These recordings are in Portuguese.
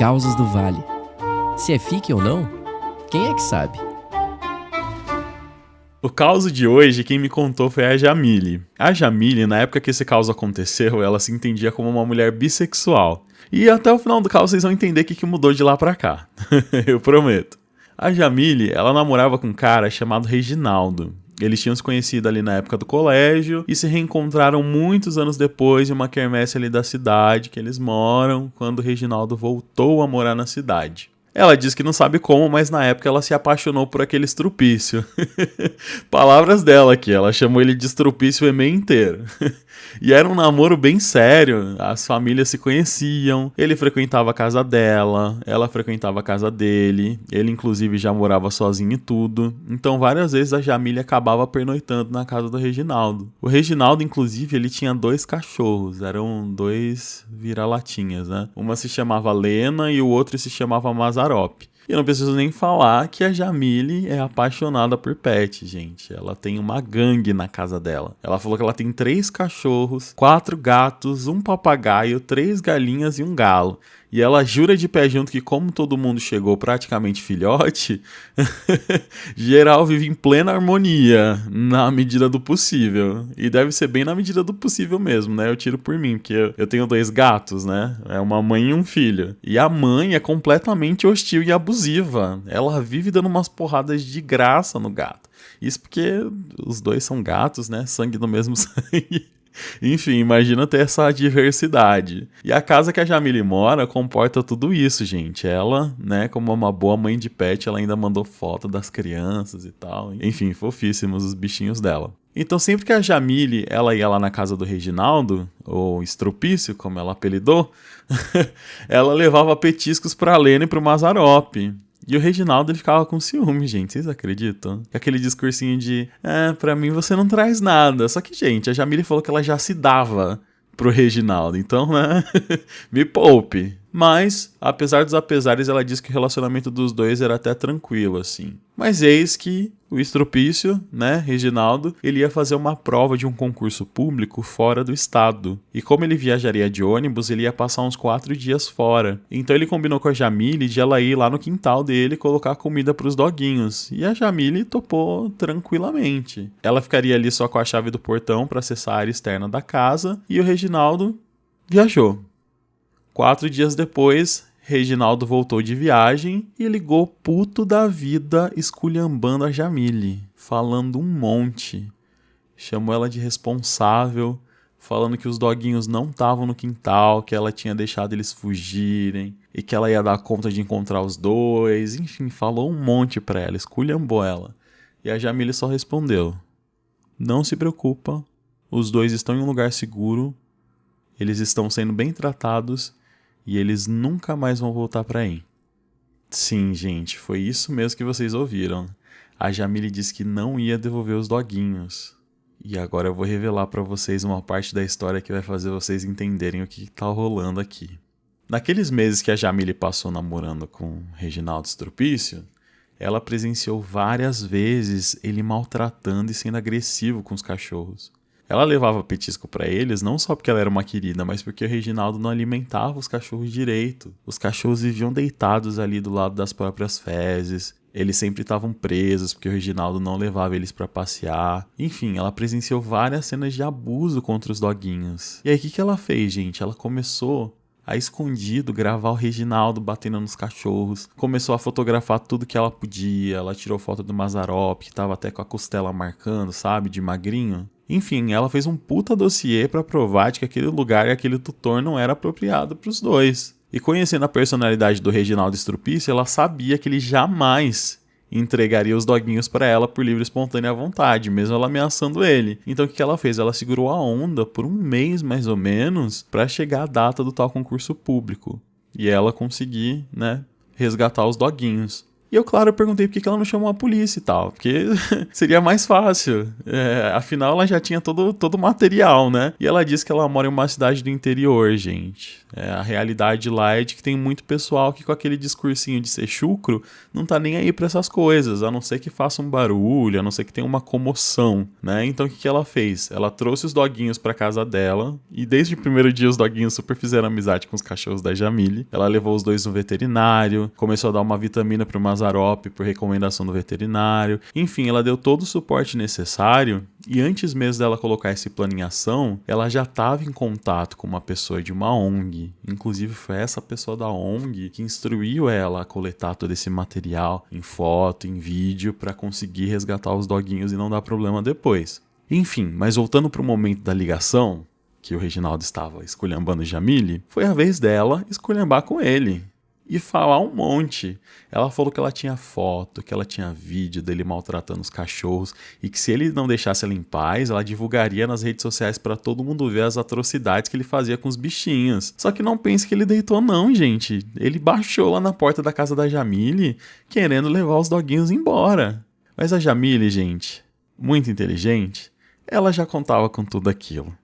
Causos do Vale. Se é fique ou não, quem é que sabe? O caso de hoje, quem me contou foi a Jamile. A Jamile, na época que esse caso aconteceu, ela se entendia como uma mulher bissexual. E até o final do caso vocês vão entender o que mudou de lá pra cá. Eu prometo. A Jamile, ela namorava com um cara chamado Reginaldo. Eles tinham se conhecido ali na época do colégio e se reencontraram muitos anos depois em uma quermesse ali da cidade que eles moram, quando o Reginaldo voltou a morar na cidade. Ela diz que não sabe como, mas na época ela se apaixonou por aquele estrupício. Palavras dela aqui, ela chamou ele de estrupício o e-mail inteiro. E era um namoro bem sério, as famílias se conheciam, ele frequentava a casa dela, ela frequentava a casa dele, ele inclusive já morava sozinho e tudo. Então várias vezes a Jamile acabava pernoitando na casa do Reginaldo. O Reginaldo, inclusive, ele tinha 2 cachorros, eram 2 vira-latinhas, né? Uma se chamava Lena e o outro se chamava Mazzaropi. E eu não preciso nem falar que a Jamile é apaixonada por pet, gente. Ela tem uma gangue na casa dela. Ela falou que ela tem 3 cachorros, 4 gatos, 1 papagaio, 3 galinhas e um galo. E ela jura de pé junto que como todo mundo chegou praticamente filhote, geral vive em plena harmonia, na medida do possível. E deve ser bem na medida do possível mesmo, né? Eu tiro por mim, porque eu tenho 2 gatos, né? É uma mãe e um filho. E a mãe é completamente hostil e abusiva. Ela vive dando umas porradas de graça no gato. Isso porque os 2 são gatos, né? Sangue no mesmo sangue. Enfim, imagina ter essa diversidade. E a casa que a Jamile mora comporta tudo isso, gente. Ela, né, como uma boa mãe de pet, ela ainda mandou foto das crianças e tal. Enfim, fofíssimos os bichinhos dela. Então sempre que a Jamile, ela ia lá na casa do Reginaldo, ou Estrupício, como ela apelidou, ela levava petiscos pra Lena e pro Mazzaropi. E o Reginaldo, ele ficava com ciúme, gente. Vocês acreditam? Aquele discursinho de, pra mim você não traz nada. Só que, gente, a Jamile falou que ela já se dava pro Reginaldo. Então, né? Me poupe. Mas, apesar dos apesares, ela disse que o relacionamento dos 2 era até tranquilo, assim. Mas eis que o Estrupício, né, Reginaldo, ele ia fazer uma prova de um concurso público fora do estado. E como ele viajaria de ônibus, ele ia passar uns 4 dias fora. Então ele combinou com a Jamile de ela ir lá no quintal dele e colocar comida pros doguinhos. E a Jamile topou tranquilamente. Ela ficaria ali só com a chave do portão para acessar a área externa da casa e o Reginaldo viajou. 4 dias depois, Reginaldo voltou de viagem e ligou puto da vida esculhambando a Jamile, falando um monte. Chamou ela de responsável, falando que os doguinhos não estavam no quintal, que ela tinha deixado eles fugirem e que ela ia dar conta de encontrar os 2. Enfim, falou um monte pra ela, esculhambou ela. E a Jamile só respondeu: não se preocupa, os 2 estão em um lugar seguro, eles estão sendo bem tratados e eles nunca mais vão voltar pra aí. Sim, gente, foi isso mesmo que vocês ouviram. A Jamile disse que não ia devolver os doguinhos. E agora eu vou revelar pra vocês uma parte da história que vai fazer vocês entenderem o que tá rolando aqui. Naqueles meses que a Jamile passou namorando com Reginaldo Estrupício, ela presenciou várias vezes ele maltratando e sendo agressivo com os cachorros. Ela levava petisco pra eles não só porque ela era uma querida, mas porque o Reginaldo não alimentava os cachorros direito. Os cachorros viviam deitados ali do lado das próprias fezes. Eles sempre estavam presos porque o Reginaldo não levava eles pra passear. Enfim, ela presenciou várias cenas de abuso contra os doguinhos. E aí o que ela fez, gente? Ela começou a escondido gravar o Reginaldo batendo nos cachorros. Começou a fotografar tudo que ela podia. Ela tirou foto do Mazzaropi, que tava até com a costela marcando, sabe? De magrinho. Enfim, ela fez um puta dossiê pra provar de que aquele lugar e aquele tutor não era apropriado pros 2. E conhecendo a personalidade do Reginaldo Estrupício, ela sabia que ele jamais entregaria os doguinhos pra ela por livre e espontânea vontade, mesmo ela ameaçando ele. Então o que ela fez? Ela segurou a onda por 1 mês, mais ou menos, pra chegar a data do tal concurso público. E ela conseguir, né, resgatar os doguinhos. E eu, claro, perguntei por que ela não chamou a polícia e tal, porque seria mais fácil. Afinal, ela já tinha todo o material, né? E ela disse que ela mora em uma cidade do interior, gente. A realidade lá é de que tem muito pessoal que com aquele discursinho de ser chucro não tá nem aí pra essas coisas, a não ser que faça um barulho, a não ser que tenha uma comoção, né? Então o que ela fez? Ela trouxe os doguinhos pra casa dela e desde o primeiro dia os doguinhos super fizeram amizade com os cachorros da Jamile. Ela levou os dois no veterinário, começou a dar uma vitamina pro Mazzaropi por recomendação do veterinário. Enfim, ela deu todo o suporte necessário e antes mesmo dela colocar esse plano em ação, ela já estava em contato com uma pessoa de uma ONG. Inclusive foi essa pessoa da ONG que instruiu ela a coletar todo esse material em foto, em vídeo, para conseguir resgatar os doguinhos e não dar problema depois. Enfim, mas voltando para o momento da ligação, que o Reginaldo estava esculhambando Jamile, foi a vez dela esculhambar com ele. E falar um monte. Ela falou que ela tinha foto, que ela tinha vídeo dele maltratando os cachorros e que se ele não deixasse ela em paz, ela divulgaria nas redes sociais pra todo mundo ver as atrocidades que ele fazia com os bichinhos. Só que não pense que ele deitou não, gente. Ele baixou lá na porta da casa da Jamile querendo levar os doguinhos embora. Mas a Jamile, gente, muito inteligente, ela já contava com tudo aquilo.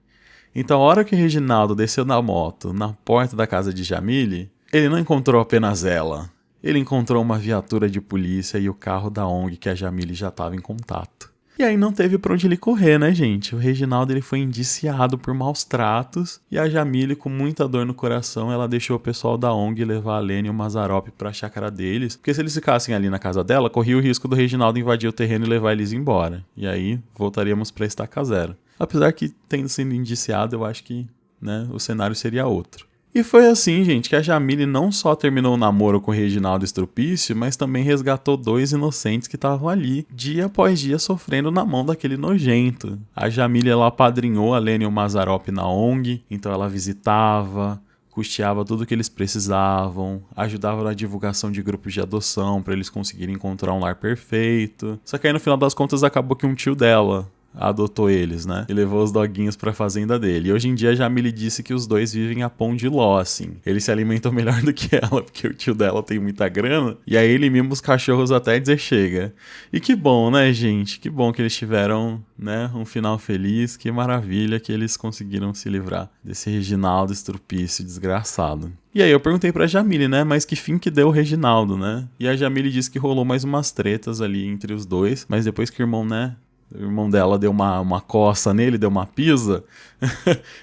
Então a hora que o Reginaldo desceu na moto na porta da casa de Jamile, ele não encontrou apenas ela. Ele encontrou uma viatura de polícia e o carro da ONG que a Jamile já estava em contato. E aí não teve pra onde ele correr, né, gente? O Reginaldo ele foi indiciado por maus tratos e a Jamile, com muita dor no coração, ela deixou o pessoal da ONG levar a Lene e o Mazzaropi pra chácara deles, porque se eles ficassem ali na casa dela, corria o risco do Reginaldo invadir o terreno e levar eles embora. E aí voltaríamos pra estaca zero. Apesar que, tendo sido indiciado, eu acho que, né, o cenário seria outro. E foi assim, gente, que a Jamile não só terminou o namoro com o Reginaldo Estrupício, mas também resgatou dois inocentes que estavam ali, dia após dia, sofrendo na mão daquele nojento. A Jamile, ela apadrinhou a Lene e o Mazzaropi na ONG, então ela visitava, custeava tudo o que eles precisavam, ajudava na divulgação de grupos de adoção para eles conseguirem encontrar um lar perfeito. Só que aí no final das contas acabou que um tio dela adotou eles, né? E levou os doguinhos pra fazenda dele. E hoje em dia a Jamile disse que os dois vivem a pão de ló, assim. Eles se alimentam melhor do que ela, porque o tio dela tem muita grana. E aí ele mima os cachorros até dizer chega. E que bom, né, gente? Que bom que eles tiveram, né, um final feliz. Que maravilha que eles conseguiram se livrar desse Reginaldo Estrupício desgraçado. E aí eu perguntei pra Jamile, né, mas que fim que deu o Reginaldo, né? E a Jamile disse que rolou mais umas tretas ali entre os dois, mas depois que o irmão, né, o irmão dela deu uma coça nele, deu uma pisa,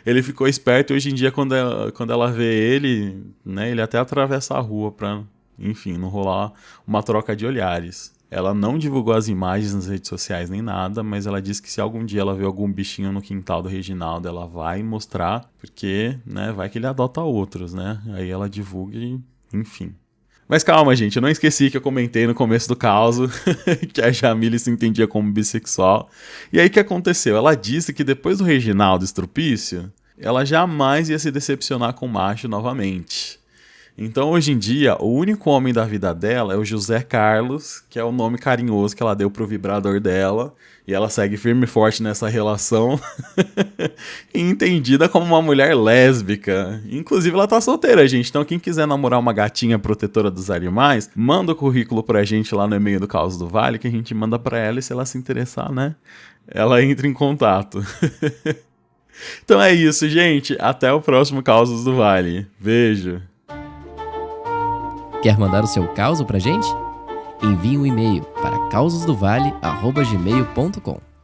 ele ficou esperto e hoje em dia quando ela vê ele, né, ele até atravessa a rua pra, enfim, não rolar uma troca de olhares. Ela não divulgou as imagens nas redes sociais nem nada, mas ela disse que se algum dia ela vê algum bichinho no quintal do Reginaldo, ela vai mostrar, porque, né, vai que ele adota outros, né, aí ela divulga e, enfim. Mas calma, gente, eu não esqueci que eu comentei no começo do caos que a Jamile se entendia como bissexual. E aí o que aconteceu? Ela disse que depois do Reginaldo Estrupício, ela jamais ia se decepcionar com o macho novamente. Então, hoje em dia, o único homem da vida dela é o José Carlos, que é o nome carinhoso que ela deu pro vibrador dela. E ela segue firme e forte nessa relação, e entendida como uma mulher lésbica. Inclusive, ela tá solteira, gente. Então, quem quiser namorar uma gatinha protetora dos animais, manda o currículo pra gente lá no e-mail do Caos do Vale, que a gente manda pra ela e se ela se interessar, né, ela entra em contato. Então é isso, gente. Até o próximo Causos do Vale. Beijo. Quer mandar o seu caos pra gente? Envie um e-mail para causosdovale@gmail.com.